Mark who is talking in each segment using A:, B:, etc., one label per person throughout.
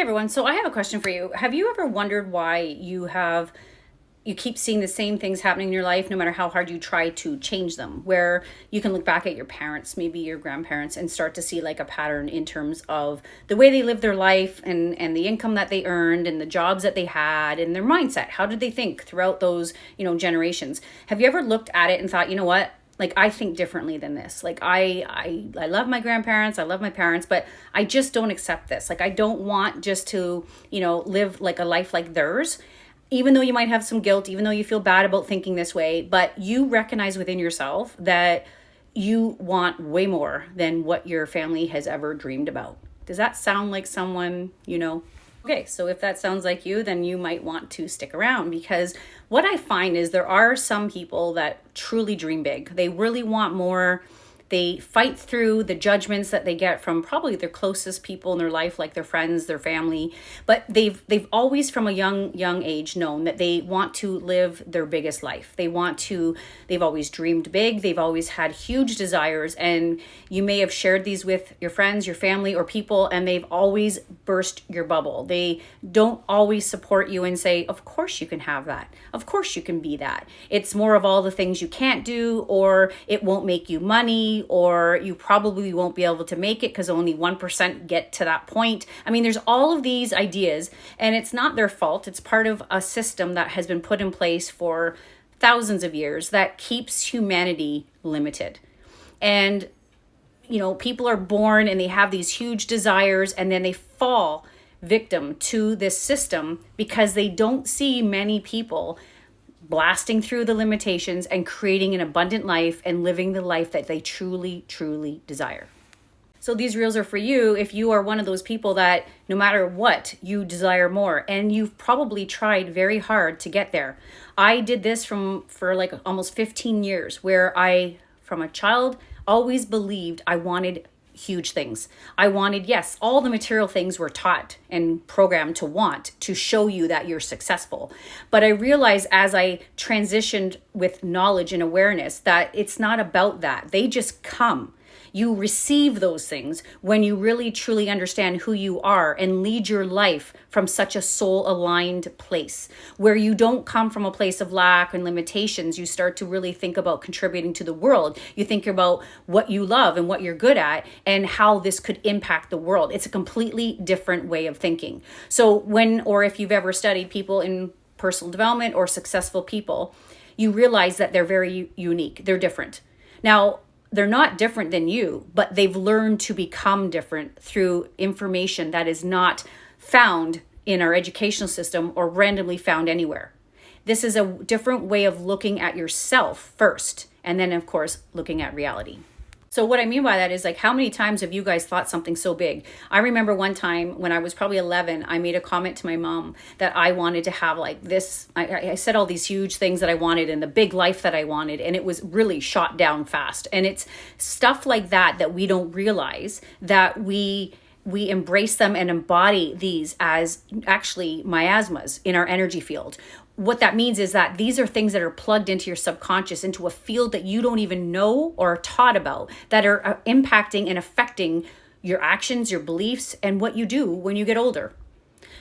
A: everyone. So I have a question for you. Have you ever wondered why you keep seeing the same things happening in your life, no matter how hard you try to change them? Where you can look back at your parents, maybe your grandparents, and start to see like a pattern in terms of the way they lived their life and the income that they earned and the jobs that they had and their mindset. How did they think throughout those, generations? Have you ever looked at it and thought, you know what? Like, I think differently than this. Like, I love my grandparents, I love my parents, but I just don't accept this. Like, I don't want just to, live like a life like theirs, even though you might have some guilt, even though you feel bad about thinking this way, but you recognize within yourself that you want way more than what your family has ever dreamed about. Does that sound like someone you know? Okay, so if that sounds like you, then you might want to stick around, because what I find is there are some people that truly dream big. They really want more. They fight through the judgments that they get from probably their closest people in their life, like their friends, their family. But they've always from a young age known that they want to live their biggest life. They've always dreamed big. They've always had huge desires. And you may have shared these with your friends, your family, or people, and they've always burst your bubble. They don't always support you and say, of course you can have that. Of course you can be that. It's more of all the things you can't do, or it won't make you money, or you probably won't be able to make it because only 1% get to that point. I mean, there's all of these ideas, and it's not their fault. It's part of a system that has been put in place for thousands of years that keeps humanity limited. And, people are born and they have these huge desires, and then they fall victim to this system because they don't see many people blasting through the limitations and creating an abundant life and living the life that they truly, truly desire. So these reels are for you if you are one of those people that no matter what, you desire more, and you've probably tried very hard to get there. I did this for like almost 15 years, where I, from a child, always believed I wanted huge things. I wanted, yes, all the material things we're taught and programmed to want to show you that you're successful. But I realized as I transitioned with knowledge and awareness that it's not about that. They just come. You receive those things when you really truly understand who you are and lead your life from such a soul-aligned place where you don't come from a place of lack and limitations. You start to really think about contributing to the world. You think about what you love and what you're good at and how this could impact the world. It's a completely different way of thinking. So if you've ever studied people in personal development or successful people, you realize that they're very unique. They're different. Now, they're not different than you, but they've learned to become different through information that is not found in our educational system or randomly found anywhere. This is a different way of looking at yourself first, and then, of course, looking at reality. So what I mean by that is, like, how many times have you guys thought something so big? I remember one time when I was probably 11, I made a comment to my mom that I wanted to have like this. I said all these huge things that I wanted and the big life that I wanted, and it was really shot down fast. And it's stuff like that we don't realize that we embrace them and embody these as actually miasmas in our energy field. What that means is that these are things that are plugged into your subconscious, into a field that you don't even know or are taught about, that are impacting and affecting your actions, your beliefs, and what you do when you get older.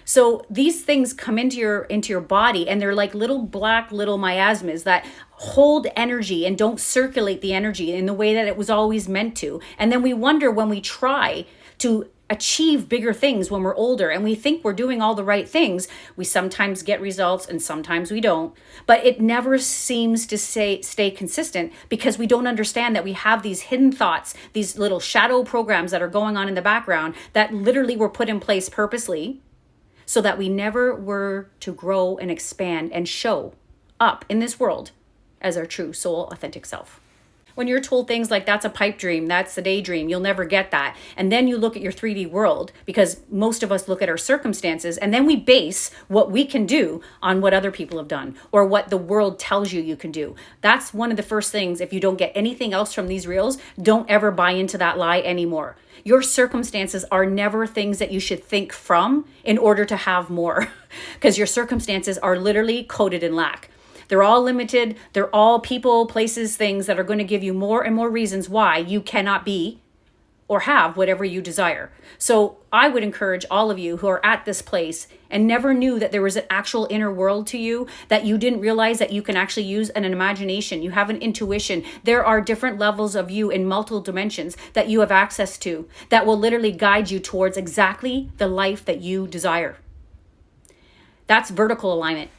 A: So these things come into your body, and they're like little miasmas that hold energy and don't circulate the energy in the way that it was always meant to. And then we wonder when we try to achieve bigger things when we're older and we think we're doing all the right things, we sometimes get results and sometimes we don't. But it never seems to stay consistent because we don't understand that we have these hidden thoughts, these little shadow programs that are going on in the background that literally were put in place purposely so that we never were to grow and expand and show up in this world as our true soul, authentic self. When you're told things like that's a pipe dream, that's a daydream, you'll never get that. And then you look at your 3D world, because most of us look at our circumstances and then we base what we can do on what other people have done or what the world tells you can do. That's one of the first things. If you don't get anything else from these reels, don't ever buy into that lie anymore. Your circumstances are never things that you should think from in order to have more, because your circumstances are literally coded in lack. They're all limited. They're all people, places, things that are going to give you more and more reasons why you cannot be or have whatever you desire. So I would encourage all of you who are at this place and never knew that there was an actual inner world to you, that you didn't realize that you can actually use an imagination, you have an intuition. There are different levels of you in multiple dimensions that you have access to that will literally guide you towards exactly the life that you desire. That's vertical alignment.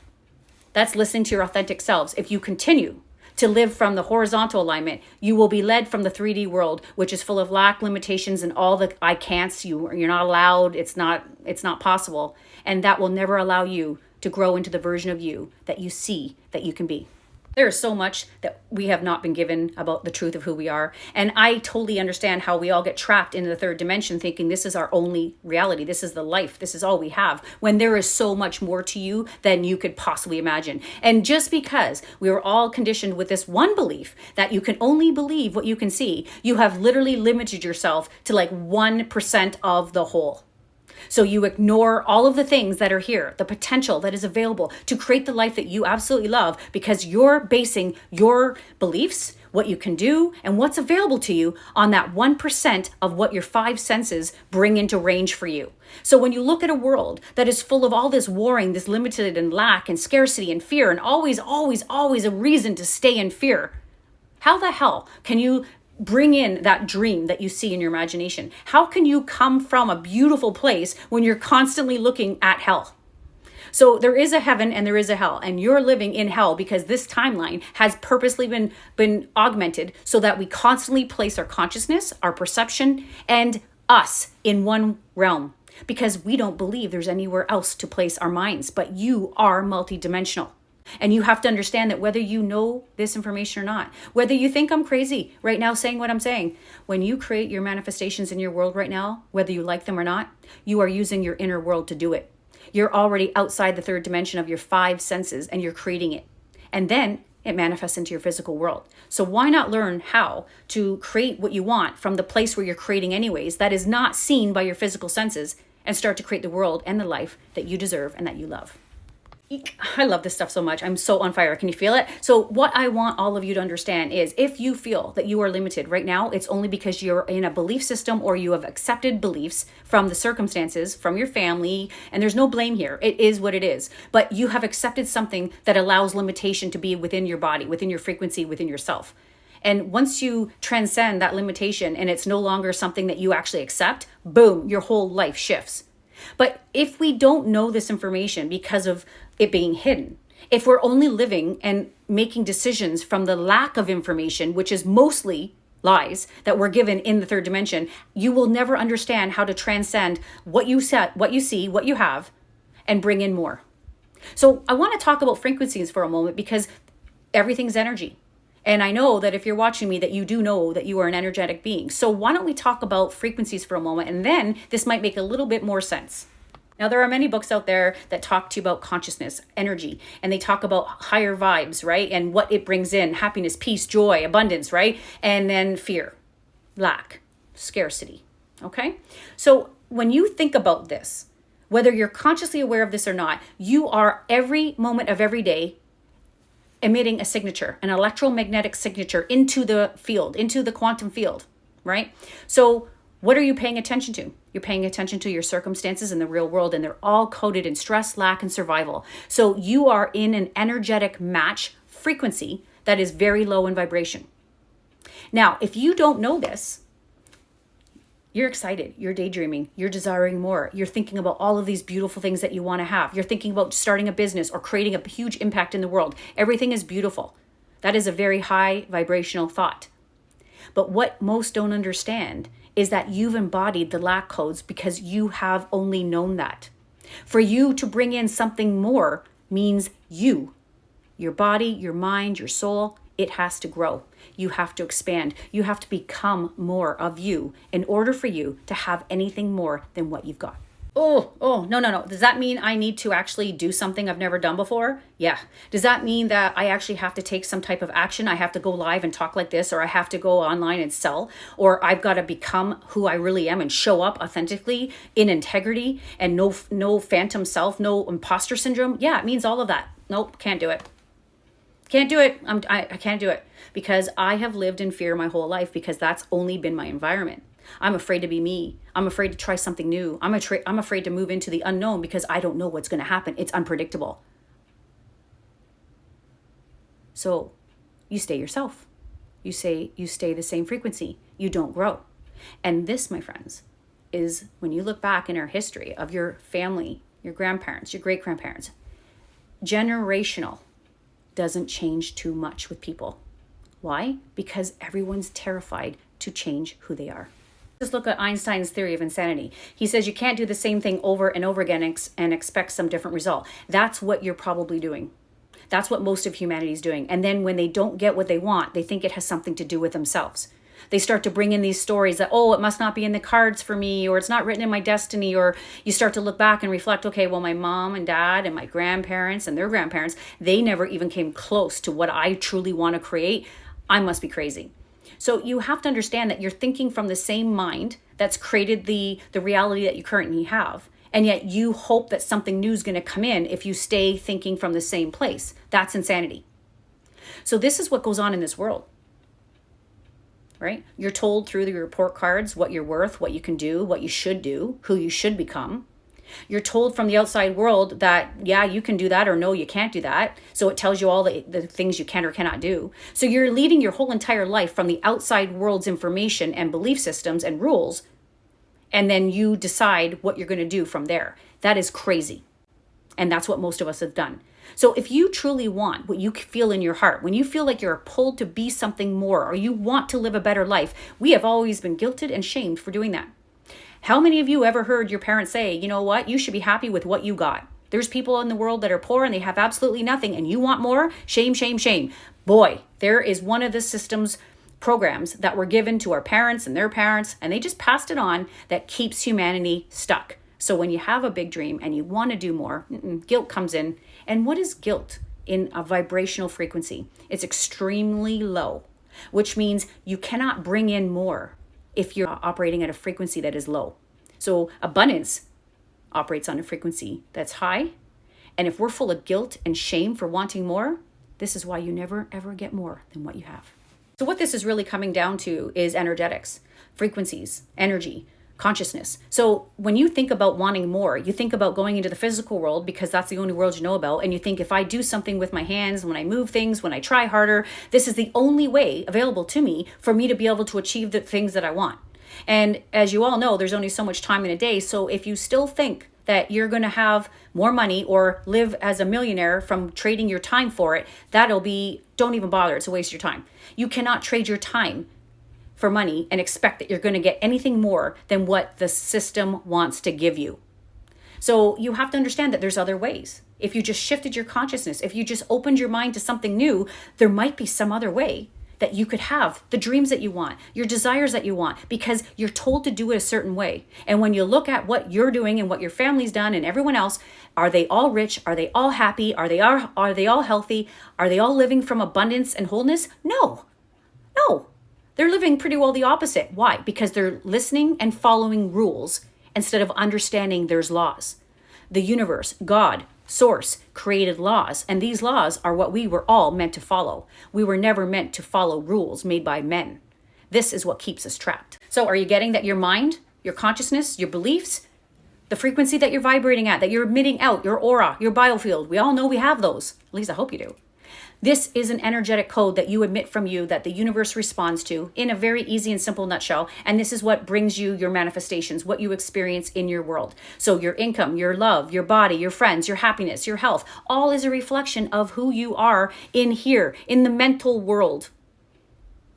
A: That's listening to your authentic selves. If you continue to live from the horizontal alignment, you will be led from the 3D world, which is full of lack, limitations, and all the I can'ts. You're not allowed. It's not possible. And that will never allow you to grow into the version of you that you see that you can be. There is so much that we have not been given about the truth of who we are. And I totally understand how we all get trapped in the third dimension thinking this is our only reality. This is the life. This is all we have. When there is so much more to you than you could possibly imagine. And just because we were all conditioned with this one belief that you can only believe what you can see, you have literally limited yourself to like 1% of the whole. So you ignore all of the things that are here, the potential that is available to create the life that you absolutely love, because you're basing your beliefs, what you can do, and what's available to you on that 1% of what your 5 senses bring into range for you. So when you look at a world that is full of all this warring, this limited and lack and scarcity and fear, and always a reason to stay in fear, how the hell can you bring in that dream that you see in your imagination? How can you come from a beautiful place when you're constantly looking at hell? So there is a heaven and there is a hell, and you're living in hell because this timeline has purposely been augmented so that we constantly place our consciousness, our perception, and us in one realm, because we don't believe there's anywhere else to place our minds. But you are multidimensional. And you have to understand that whether you know this information or not, whether you think I'm crazy right now saying what I'm saying, when you create your manifestations in your world right now, whether you like them or not, you are using your inner world to do it. You're already outside the third dimension of your 5 senses and you're creating it. And then it manifests into your physical world. So why not learn how to create what you want from the place where you're creating anyways, that is not seen by your physical senses, and start to create the world and the life that you deserve and that you love. I love this stuff so much. I'm so on fire. Can you feel it? So what I want all of you to understand is, if you feel that you are limited right now, it's only because you're in a belief system or you have accepted beliefs from the circumstances, from your family, and there's no blame here. It is what it is. But you have accepted something that allows limitation to be within your body, within your frequency, within yourself. And once you transcend that limitation and it's no longer something that you actually accept, boom, your whole life shifts. But if we don't know this information because of it being hidden, if we're only living and making decisions from the lack of information, which is mostly lies that we're given in the third dimension, you will never understand how to transcend what you set, what you see, what you have, and bring in more. So I want to talk about frequencies for a moment, because everything's energy. And I know that if you're watching me, that you do know that you are an energetic being. So why don't we talk about frequencies for a moment, and then this might make a little bit more sense. Now, there are many books out there that talk to you about consciousness, energy, and they talk about higher vibes, right? And what it brings in: happiness, peace, joy, abundance, right? And then fear, lack, scarcity, okay? So when you think about this, whether you're consciously aware of this or not, you are every moment of every day emitting a signature, an electromagnetic signature into the field, into the quantum field, right? So what are you paying attention to? You're paying attention to your circumstances in the real world, and they're all coded in stress, lack, and survival. So you are in an energetic match frequency that is very low in vibration. Now, if you don't know this, you're excited, you're daydreaming, you're desiring more, you're thinking about all of these beautiful things that you want to have. You're thinking about starting a business or creating a huge impact in the world. Everything is beautiful. That is a very high vibrational thought. But what most don't understand is that you've embodied the lack codes because you have only known that. For you to bring in something more means you, your body, your mind, your soul, it has to grow. You have to expand. You have to become more of you in order for you to have anything more than what you've got. No. Does that mean I need to actually do something I've never done before? Yeah. Does that mean that I actually have to take some type of action? I have to go live and talk like this, or I have to go online and sell, or I've got to become who I really am and show up authentically in integrity and no phantom self, no imposter syndrome? Yeah, it means all of that. Nope, can't do it. Can't do it. I can't do it because I have lived in fear my whole life, because that's only been my environment. I'm afraid to be me. I'm afraid to try something new. I'm afraid to move into the unknown because I don't know what's going to happen. It's unpredictable. So you stay yourself. You stay the same frequency. You don't grow. And this, my friends, is when you look back in our history of your family, your grandparents, your great-grandparents, generational doesn't change too much with people. Why? Because everyone's terrified to change who they are. Just look at Einstein's theory of insanity. He says you can't do the same thing over and over again and expect some different result. That's what you're probably doing. That's what most of humanity is doing. And then when they don't get what they want, they think it has something to do with themselves. They start to bring in these stories that, oh, it must not be in the cards for me, or it's not written in my destiny, or you start to look back and reflect, okay, well, my mom and dad and my grandparents and their grandparents, they never even came close to what I truly want to create. I must be crazy. So you have to understand that you're thinking from the same mind that's created the reality that you currently have. And yet you hope that something new is going to come in if you stay thinking from the same place. That's insanity. So this is what goes on in this world, right? You're told through the report cards what you're worth, what you can do, what you should do, who you should become. You're told from the outside world that, yeah, you can do that, or no, you can't do that. So it tells you all the things you can or cannot do. So you're leading your whole entire life from the outside world's information and belief systems and rules, and then you decide what you're going to do from there. That is crazy. And that's what most of us have done. So if you truly want what you feel in your heart, when you feel like you're pulled to be something more, or you want to live a better life, we have always been guilted and shamed for doing that. How many of you ever heard your parents say, you know what, you should be happy with what you got? There's people in the world that are poor and they have absolutely nothing, and you want more? Shame, shame, shame. Boy, there is one of the system's programs that were given to our parents and their parents, and they just passed it on, that keeps humanity stuck. So when you have a big dream and you want to do more, guilt comes in. And what is guilt in a vibrational frequency? It's extremely low, which means you cannot bring in more if you're operating at a frequency that is low. So abundance operates on a frequency that's high. And if we're full of guilt and shame for wanting more, this is why you never, ever get more than what you have. So what this is really coming down to is energetics, frequencies, energy, consciousness. So when you think about wanting more, you think about going into the physical world because that's the only world you know about. And you think, if I do something with my hands, when I move things, when I try harder, this is the only way available to me for me to be able to achieve the things that I want. And as you all know, there's only so much time in a day. So if you still think that you're going to have more money or live as a millionaire from trading your time for it, don't even bother. It's a waste of your time. You cannot trade your time for money and expect that you're going to get anything more than what the system wants to give you. So you have to understand that there's other ways. If you just shifted your consciousness, if you just opened your mind to something new, there might be some other way that you could have the dreams that you want, your desires that you want, because you're told to do it a certain way. And when you look at what you're doing and what your family's done and everyone else, are they all rich? Are they all happy? Are they all healthy? Are they all living from abundance and wholeness? No. They're living pretty well the opposite. Why? Because they're listening and following rules instead of understanding there's laws. The universe, God, Source created laws, and these laws are what we were all meant to follow. We were never meant to follow rules made by men. This is what keeps us trapped. So are you getting that your mind, your consciousness, your beliefs, the frequency that you're vibrating at, that you're emitting out, your aura, your biofield, we all know we have those. At least I hope you do. This is an energetic code that you emit from you that the universe responds to in a very easy and simple nutshell. And this is what brings you your manifestations, what you experience in your world. So your income, your love, your body, your friends, your happiness, your health, all is a reflection of who you are in here, in the mental world,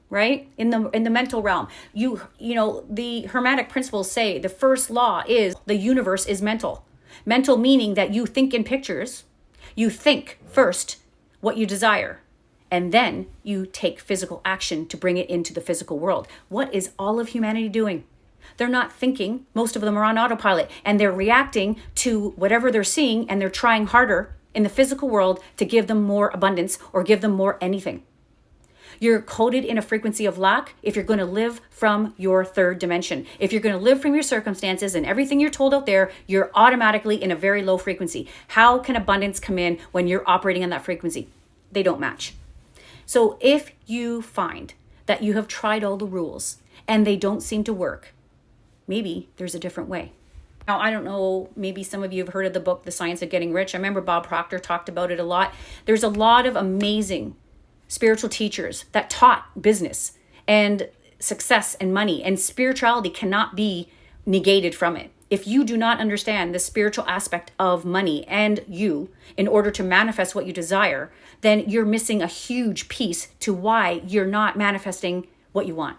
A: right? In the mental realm. You know, the Hermetic principles say the first law is the universe is mental. Mental meaning that you think in pictures. You think first what you desire, and then you take physical action to bring it into the physical world. What is all of humanity doing? They're not thinking. Most of them are on autopilot, and they're reacting to whatever they're seeing, and they're trying harder in the physical world to give them more abundance or give them more anything. You're coded in a frequency of lack if you're going to live from your third dimension. If you're going to live from your circumstances and everything you're told out there, you're automatically in a very low frequency. How can abundance come in when you're operating on that frequency? They don't match. So if you find that you have tried all the rules and they don't seem to work, maybe there's a different way. Now, I don't know, maybe some of you have heard of the book, The Science of Getting Rich. I remember Bob Proctor talked about it a lot. There's a lot of amazing spiritual teachers that taught business and success and money, and spirituality cannot be negated from it. If you do not understand the spiritual aspect of money and you in order to manifest what you desire, then you're missing a huge piece to why you're not manifesting what you want.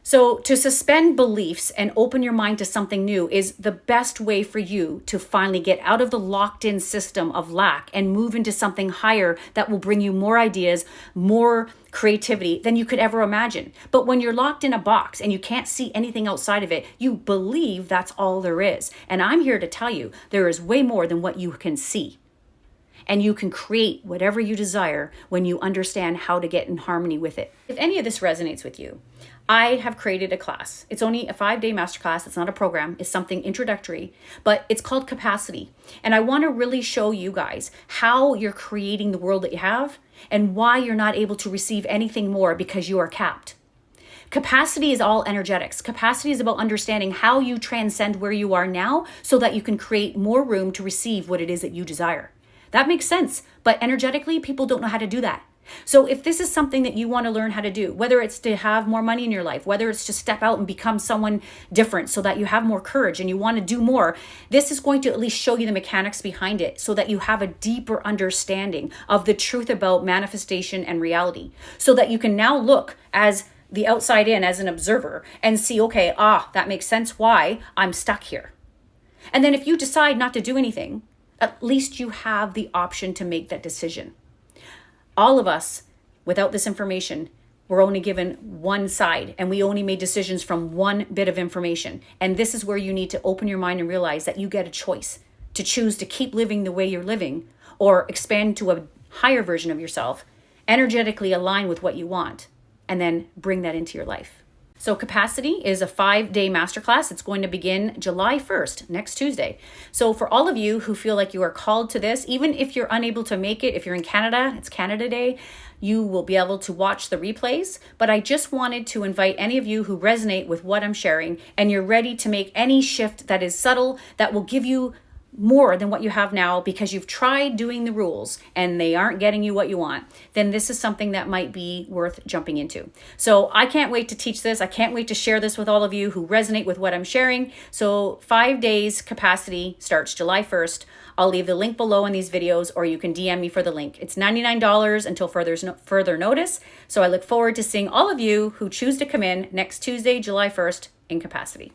A: So to suspend beliefs and open your mind to something new is the best way for you to finally get out of the locked in system of lack and move into something higher that will bring you more ideas, more creativity than you could ever imagine. But when you're locked in a box and you can't see anything outside of it, you believe that's all there is. And I'm here to tell you there is way more than what you can see. And you can create whatever you desire when you understand how to get in harmony with it. If any of this resonates with you, I have created a class. It's only a 5-day masterclass. It's not a program. It's something introductory, but it's called Capacity. And I want to really show you guys how you're creating the world that you have and why you're not able to receive anything more because you are capped. Capacity is all energetics. Capacity is about understanding how you transcend where you are now so that you can create more room to receive what it is that you desire. That makes sense, but energetically, people don't know how to do that. So if this is something that you want to learn how to do, whether it's to have more money in your life, whether it's to step out and become someone different so that you have more courage and you want to do more, this is going to at least show you the mechanics behind it so that you have a deeper understanding of the truth about manifestation and reality, so that you can now look as the outside in, as an observer, and see, okay, that makes sense why I'm stuck here. And then if you decide not to do anything, at least you have the option to make that decision. All of us, without this information, we're only given one side and we only made decisions from one bit of information. And this is where you need to open your mind and realize that you get a choice to choose to keep living the way you're living or expand to a higher version of yourself, energetically align with what you want, and then bring that into your life. So Capacity is a 5-day masterclass. It's going to begin July 1st, next Tuesday. So for all of you who feel like you are called to this, even if you're unable to make it, if you're in Canada, it's Canada Day, you will be able to watch the replays. But I just wanted to invite any of you who resonate with what I'm sharing and you're ready to make any shift that is subtle, that will give you more than what you have now because you've tried doing the rules and they aren't getting you what you want, then this is something that might be worth jumping into. So I can't wait to teach this. I can't wait to share this with all of you who resonate with what I'm sharing. So 5 days Capacity starts July 1st. I'll leave the link below in these videos, or you can DM me for the link. It's $99 until further notice. So I look forward to seeing all of you who choose to come in next Tuesday, July 1st in Capacity.